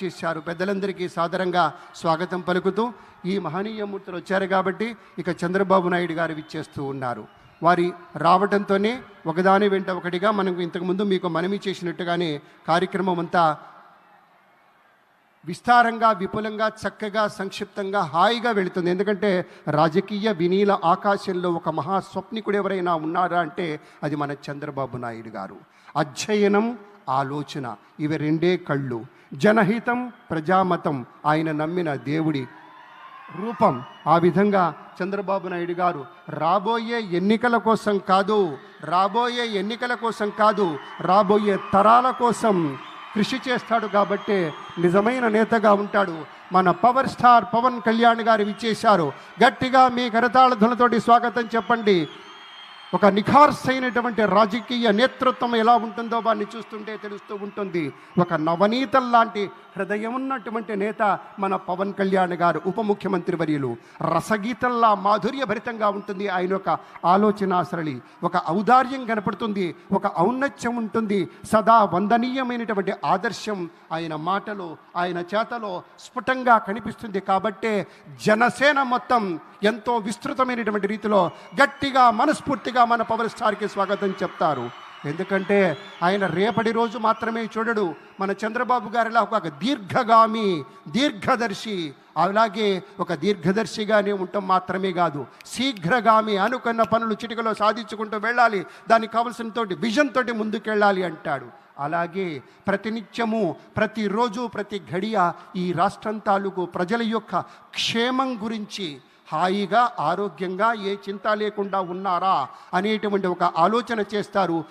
చేశారు. పెద్దలందరికీ సాదరంగా స్వాగతం పలుకుతూ ఈ మహనీయ మూర్తులు వచ్చారు కాబట్టి ఇక చంద్రబాబు నాయుడు గారు విచ్చేస్తూ ఉన్నారు. వారి రావడంతోనే ఒకదాని వెంట ఒకటిగా మనం ఇంతకుముందు మీకు మనవి చేసినట్టుగానే కార్యక్రమం అంతా విస్తారంగా, విపులంగా, చక్కగా, సంక్షిప్తంగా, హాయిగా వెళుతుంది. ఎందుకంటే రాజకీయ వినీల ఆకాశంలో ఒక మహాస్వప్నికుడు ఎవరైనా ఉన్నారా అంటే అది మన చంద్రబాబు నాయుడు గారు. అధ్యయనం, ఆలోచన, ఇవి రెండే కళ్ళు. జనహితం, ప్రజామతం, ఆయన నమ్మిన దేవుడి రూపం. ఆ విధంగా చంద్రబాబు నాయుడు గారు రాబోయే ఎన్నికల కోసం కాదు, రాబోయే తరాల కోసం కృషి చేస్తాడు. కాబట్టే నిజమైన నేతగా ఉంటాడు. మన పవర్ స్టార్ పవన్ కళ్యాణ్ గారు విచ్చేశారు. గట్టిగా మీ కరతాళ ధ్వనులతోటి స్వాగతం చెప్పండి. ఒక నిఖార్సైనటువంటి రాజకీయ నేతృత్వం ఎలా ఉంటుందో వారిని చూస్తుంటే తెలుస్తూ ఉంటుంది. ఒక నవనీతం లాంటి హృదయం ఉన్నటువంటి నేత మన పవన్ కళ్యాణ్ గారు, ఉప ముఖ్యమంత్రి వర్యులు. రసగీతంలా మాధుర్యభరితంగా ఉంటుంది ఆయన యొక్క ఆలోచన సరళి. ఒక ఔదార్యం కనపడుతుంది, ఒక ఔన్నత్యం ఉంటుంది. సదా వందనీయమైనటువంటి ఆదర్శం ఆయన మాటలో, ఆయన చేతలో స్ఫుటంగా కనిపిస్తుంది. కాబట్టే జనసేన మొత్తం ఎంతో విస్తృతమైనటువంటి రీతిలో గట్టిగా, మనస్ఫూర్తిగా మన పవర్ స్టార్కి స్వాగతం చెప్తారు. ఎందుకంటే ఆయన రేపటి రోజు మాత్రమే చూడడు. మన చంద్రబాబు గారిలా ఒక దీర్ఘగామి, దీర్ఘదర్శి. అలాగే ఒక దీర్ఘదర్శిగానే ఉండటం మాత్రమే కాదు, శీఘ్రగామి. అనుకున్న పనులు చిటికలో సాధించుకుంటూ వెళ్ళాలి, దానికి కావలసిన తోటి విజన్ తోటి ముందుకెళ్ళాలి అంటాడు. అలాగే ప్రతినిత్యము, ప్రతిరోజు, ప్రతి గడియ ఈ రాష్ట్రం తాలూకు ప్రజల యొక్క క్షేమం గురించి హాయిగా, ఆరోగ్యంగా, ఏ చింత లేకుండా ఉన్నారా అనేటువంటి ఒక ఆలోచన చేస్తారు. మన